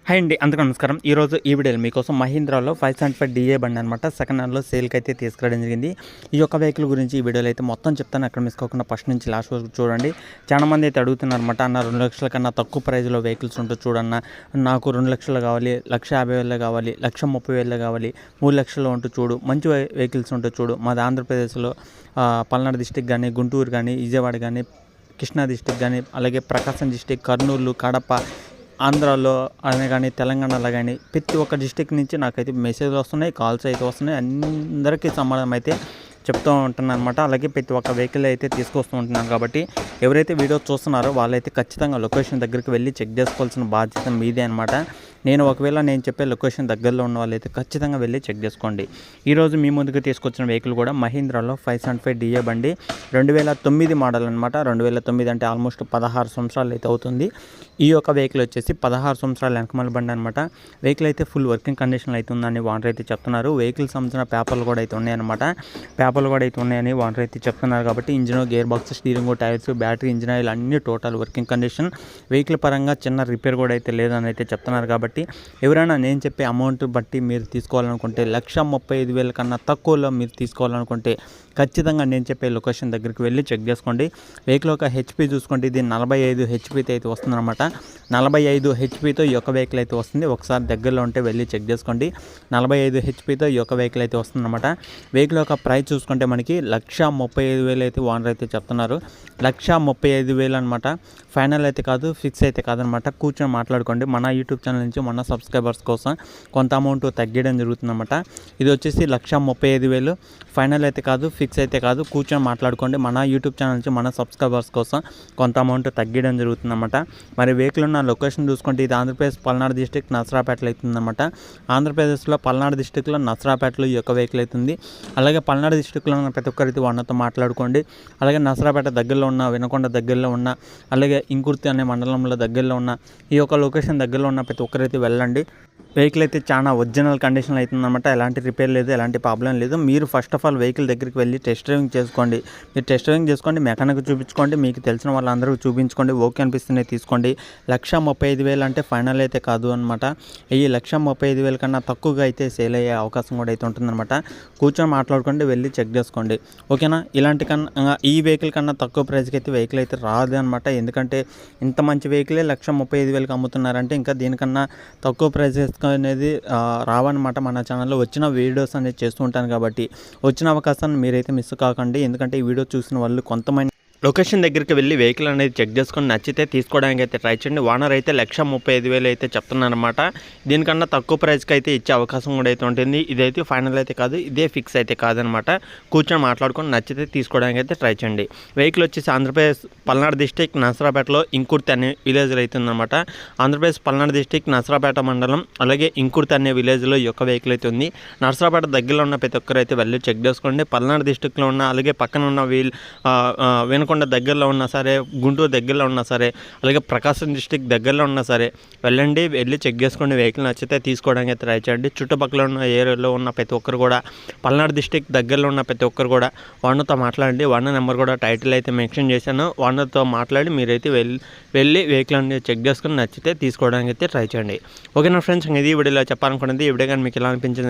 Hi అండి, అందరికీ నమస్కారం. ఈరోజు ఈ వీడియోలో మీకోసం మహీంద్రాలో 575 డిఏ బండి అనమాట సెకండ్ హ్యాండ్లో సేల్కి అయితే తీసుకురావడం జరిగింది. ఈ యొక్క వెహికల్ గురించి ఈ వీడియోలో అయితే మొత్తం చెప్తాను. అక్కడ మిస్ కాకుండా ఫస్ట్ నుంచి లాస్ట్ వరకు చూడండి. చాలా మంది అయితే అడుగుతున్నారు అనమాట, అన్న 2 లక్షల కన్నా తక్కువ ప్రైస్లో వెహికల్స్ ఉంటే చూడన్న, నాకు 2 లక్షలు కావాలి, 1,50,000 కావాలి, 1,30,000 కావాలి, 3 లక్షలు ఉంటూ చూడు, మంచి వెహికల్స్ ఉంటూ చూడు. మాది ఆంధ్రప్రదేశ్లో పల్నాడు డిస్టిక్ కానీ, గుంటూరు కానీ, విజయవాడ కానీ, కృష్ణా డిస్టిక్ కానీ, అలాగే ప్రకాశం డిస్టిక్, కర్నూలు, కడప, ఆంధ్రాలో అనే కానీ, తెలంగాణలో కానీ ప్రతి ఒక్క డిస్టిక్ నుంచి నాకైతే మెసేజ్లు వస్తున్నాయి, కాల్స్ అయితే వస్తున్నాయి. అందరికీ సమాధానం అయితే చెప్తూ ఉంటున్నాను అనమాట. అలాగే ప్రతి ఒక్క వెహికల్ అయితే తీసుకొస్తూ ఉంటున్నాను. కాబట్టి ఎవరైతే వీడియో చూస్తున్నారో వాళ్ళైతే ఖచ్చితంగా లొకేషన్ దగ్గరికి వెళ్ళి చెక్ చేసుకోవాల్సిన బాధ్యత మీదే అనమాట. ఒకవేళ నేను చెప్పే లొకేషన్ దగ్గరలో ఉన్న వాళ్ళైతే ఖచ్చితంగా వెళ్ళి చెక్ చేసుకోండి. ఈరోజు మీ ముందుకు తీసుకొచ్చిన వెహికల్ కూడా మహీంద్రాలో 575 డిఏ బండి 2009 మోడల్ అనమాట. 2009 అంటే ఆల్మోస్ట్ 16 సంవత్సరాలు అయితే అవుతుంది. ఈ యొక్క వెహికల్ వచ్చేసి 16 సంవత్సరాల వెనకమల బండి అనమాట. వెహికల్ అయితే ఫుల్ వర్కింగ్ కండిషన్లో అయితే ఉందని ఓనర్ అయితే చెప్తున్నారు. వెహికల్ సంబంధించిన పేపర్లు కూడా అయితే ఉన్నాయన్నమాట. ఉన్నాయని ఓనర్ అయితే చెప్తున్నారు. కాబట్టి engine, gear box, steering, tyres, battery, engine oil అన్ని టోటల్ వర్కింగ్ కండిషన్. వెహికల్ పరంగా చిన్న రిపేర్ కూడా అయితే లేదని అయితే చెప్తున్నారు. కాబట్టి ఎవరైనా నేను చెప్పే అమౌంట్ బట్టి మీరు తీసుకోవాలనుకుంటే 1,35,000 కన్నా తక్కువలో మీరు తీసుకోవాలనుకుంటే ఖచ్చితంగా నేను చెప్పే లొకేషన్ దగ్గరికి వెళ్ళి చెక్ చేసుకోండి. వెహికల్ ఒక హెచ్పి చూసుకోండి, ఇది 45 హెచ్పితో అయితే వస్తుందన్నమాట. 45 హెచ్పితో ఈ యొక్క వెహికల్ అయితే వస్తుంది. ఒకసారి దగ్గరలో ఉంటే వెళ్ళి చెక్ చేసుకోండి. 45 హెచ్పితో ఈ యొక్క వెహికల్ అయితే వస్తుందన్నమాట. వెహికల్ యొక్క ప్రైస్ చూసుకుంటే మనకి 1,35,000 అయితే ఓనర్ అయితే చెప్తున్నారు. 1,35,000 అనమాట. ఫైనల్ అయితే కాదు, ఫిక్స్ అయితే కాదనమాట. కూర్చొని మాట్లాడుకోండి. మన యూట్యూబ్ ఛానల్ నుంచి మన సబ్స్క్రైబర్స్ కోసం కొంత అమౌంట్ తగ్గడం జరుగుతుందన్నమాట. ఇది వచ్చేసి 1,35,000 ఫైనల్ అయితే కాదు, ఫిక్స్ అయితే కాదు. కూర్చొని మాట్లాడుకోండి. మన యూట్యూబ్ ఛానల్ నుంచి మన సబ్స్క్రైబర్స్ కోసం కొంత అమౌంట్ తగ్గడం జరుగుతుందన్నమాట. మరి వెహికల్ ఉన్న లొకేషన్ చూసుకుంటే ఇది ఆంధ్రప్రదేశ్ పల్నాడు డిస్టిక్ నసరాపేటలో అవుతుందన్నమాట. ఆంధ్రప్రదేశ్లో పల్నాడు డిస్టిక్లో నసరాపేటలో ఈ యొక్క వెహికల్ అవుతుంది. అలాగే పల్నాడు డిస్టిక్లో ఉన్న ప్రతి ఒక్కరైతే వాళ్ళతో మాట్లాడుకోండి. అలాగే నసరాపేట దగ్గరలో ఉన్న, వినకొండ దగ్గరలో ఉన్న, అలాగే ఇంకుర్తి అనే మండలంలో దగ్గరలో ఉన్న, ఈ యొక్క లొకేషన్ దగ్గరలో ఉన్న ప్రతి ఒక్కరైతే వెళ్ళండి. వెహికల్ అయితే చాలా ఒరిజినల్ కండిషన్లో అవుతుందన్నమాట. ఎలాంటి రిపేర్ లేదు, ఎలాంటి ప్రాబ్లం లేదు. మీరు ఫస్ట్ ఆఫ్ ఆల్ వెహికల్ దగ్గరికి వెళ్ళి టెస్ట్ డ్రైవింగ్ చేసుకోండి. మీరు టెస్ట్ డ్రైవింగ్ చేసుకోండి, మెకానిక్ చూపించుకోండి, మీకు తెలిసిన వాళ్ళందరూ చూపించుకోండి. ఓకే అనిపిస్తుంది తీసుకోండి. 1,35,000 అంటే ఫైనల్ అయితే కాదు అనమాట. ఈ 1,35,000 కన్నా తక్కువగా అయితే సేల్ అయ్యే అవకాశం కూడా అయితే ఉంటుందన్నమాట. కూర్చొని మాట్లాడుకోండి, వెళ్ళి చెక్ చేసుకోండి. ఓకేనా? ఇలాంటి కన్నా ఈ వెహికల్ కన్నా తక్కువ ప్రైస్కి అయితే వెహికల్ అయితే రాదు అనమాట. ఎందుకంటే ఇంత మంచి వెహికలే 1,35,000కి అమ్ముతున్నారంటే ఇంకా దీనికన్నా తక్కువ ప్రైస్ అనేది రావన్నమాట. మన ఛానల్లో వచ్చిన వీడియోస్ అనేది చేస్తూ ఉంటాను. కాబట్టి వచ్చిన అవకాశాన్ని మీరైతే మిస్ కాకండి. ఎందుకంటే ఈ వీడియో చూసిన వాళ్ళు కొంతమంది లొకేషన్ దగ్గరికి వెళ్ళి వెహికల్ అనేది చెక్ చేసుకొని నచ్చితే తీసుకోవడానికి అయితే ట్రై చేయండి. ఓనర్ అయితే 1,35,000 అయితే చెప్తున్నారనమాట. దీనికన్నా తక్కువ ప్రైస్కి అయితే ఇచ్చే అవకాశం కూడా అయితే ఉంటుంది. ఇదైతే ఫైనల్ అయితే కాదు, ఇదే ఫిక్స్ అయితే కాదనమాట. కూర్చొని మాట్లాడుకొని నచ్చితే తీసుకోవడానికి అయితే ట్రై చేయండి. వెహికల్ వచ్చేసి ఆంధ్రప్రదేశ్ పల్నాడు డిస్టిక్ నసరాపేటలో ఇంకుర్తి అనే విలేజ్లో అవుతుందన్నమాట. ఆంధ్రప్రదేశ్ పల్నాడు డిస్టిక్ నసరాపేట మండలం, అలాగే ఇంకుర్తి అనే విలేజ్లో ఈ యొక్క వెహికల్ అయితే ఉంది. నసరాపేట దగ్గరలో ఉన్న ప్రతి ఒక్కరు అయితే వెళ్ళి చెక్ చేసుకోండి. పల్నాడు డిస్టిక్లో ఉన్న, అలాగే పక్కన ఉన్న వినకొండ దగ్గరలో ఉన్నా సరే, గుంటూరు దగ్గరలో ఉన్నా సరే, అలాగే ప్రకాశం డిస్టిక్ దగ్గరలో ఉన్నా సరే వెళ్ళండి, వెళ్ళి చెక్ చేసుకోండి. వెహికల్ నచ్చితే తీసుకోవడానికి అయితే ట్రై చేయండి. చుట్టుపక్కల ఉన్న ఏరియాలో ఉన్న ప్రతి ఒక్కరు కూడా, పల్నాడు డిస్టిక్ దగ్గరలో ఉన్న ప్రతి ఒక్కరు కూడా ఓనర్తో మాట్లాడండి. ఓనర్ నెంబర్ కూడా టైటిల్ అయితే మెన్షన్ చేశాను. ఓనర్తో మాట్లాడి మీరైతే వెళ్ళి వెహికల్ అనేది చెక్ చేసుకొని నచ్చితే తీసుకోవడానికి అయితే ట్రై చేయండి. ఓకేనా ఫ్రెండ్స్, ఇది వీడియోలో చెప్పాలనుకున్నది. ఈ వీడియో కానీ మీకు ఎలా అనిపించింది